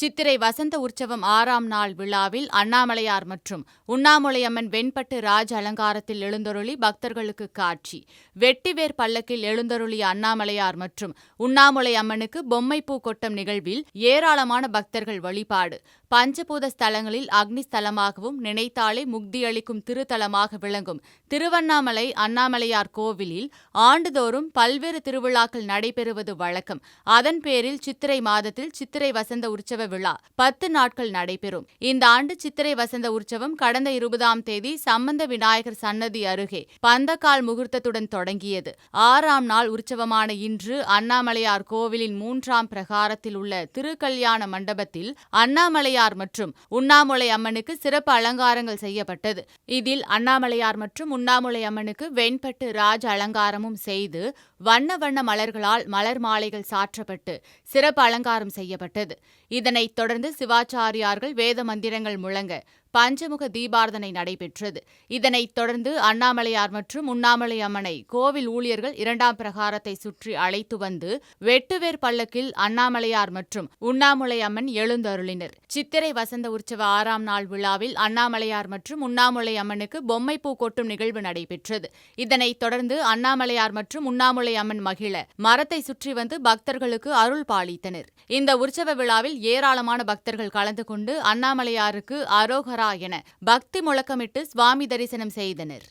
சித்திரை வசந்த உற்சவம் 6ஆம் நாள் விழாவில் அண்ணாமலையார் மற்றும் உண்ணாமுலையம்மன் வெண்பட்டு ராஜ அலங்காரத்தில் எழுந்தருளி பக்தர்களுக்கு காட்சி. வெட்டிவேர் பல்லக்கில் எழுந்தருளிய அண்ணாமலையார் மற்றும் உண்ணாமுலை அம்மனுக்கு பொம்மைப்பூ கொட்டும் நிகழ்வில் ஏராளமான பக்தர்கள் வழிபாடு. பஞ்சபூத ஸ்தலங்களில் அக்னி ஸ்தலமாகவும் நினைத்தாலே முக்தியளிக்கும் திருத்தலமாக விளங்கும் திருவண்ணாமலை அண்ணாமலையார் கோவிலில் ஆண்டுதோறும் பல்வேறு திருவிழாக்கள் நடைபெறுவது வழக்கம். அதன் பேரில் சித்திரை மாதத்தில் சித்திரை வசந்த உற்சவ விழா 10 நாட்கள் நடைபெறும். இந்த ஆண்டு சித்திரை வசந்த உற்சவம் கடந்த 20ஆம் தேதி சம்பந்த விநாயகர் சன்னதி அருகே பந்தக்கால் முகூர்த்தத்துடன் தொடங்கியது. 6ஆம் நாள் உற்சவமான இன்று அண்ணாமலையார் கோவிலின் 3ஆம் பிரகாரத்தில் உள்ள திருக்கல்யாண மண்டபத்தில் அண்ணாமலையார் மற்றும் உண்ணாமுலை அம்மனுக்கு சிறப்பு அலங்காரங்கள் செய்யப்பட்டது. இதில் அண்ணாமலையார் மற்றும் உண்ணாமுலை அம்மனுக்கு வெண்பட்டு ராஜ அலங்காரமும் செய்து வண்ண வண்ண மலர்களால் மலர் மாலைகள் சாற்றப்பட்டு சிறப்பு அலங்காரம் செய்யப்பட்டது. இதனைத் தொடர்ந்து சிவாச்சாரியார்கள் வேத மந்திரங்கள் முழங்க பஞ்சமுக தீபார்த்தனை நடைபெற்றது. இதனைத் தொடர்ந்து அண்ணாமலையார் மற்றும் உண்ணாமுலை அம்மனை கோவில் ஊழியர்கள் 2ஆம் பிரகாரத்தை சுற்றி அழைத்து வந்து வெட்டுவேர் பல்லக்கில் அண்ணாமலையார் மற்றும் உண்ணாமுலை அம்மன் எழுந்தருளினர். சித்திரை வசந்த உற்சவ 6ஆம் நாள் விழாவில் அண்ணாமலையார் மற்றும் உண்ணாமுலை அம்மனுக்கு பொம்மைப்பூ கொட்டும் நிகழ்வு நடைபெற்றது. இதனைத் தொடர்ந்து அண்ணாமலையார் மற்றும் உண்ணாமுலை அம்மன் மகிழ மரத்தை சுற்றி வந்து பக்தர்களுக்கு அருள் பாலித்தனர். இந்த உற்சவ விழாவில் ஏராளமான பக்தர்கள் கலந்து கொண்டு அண்ணாமலையாருக்கு அரோகரா என பக்தி முழக்கமிட்டு சுவாமி தரிசனம் செய்தனர்.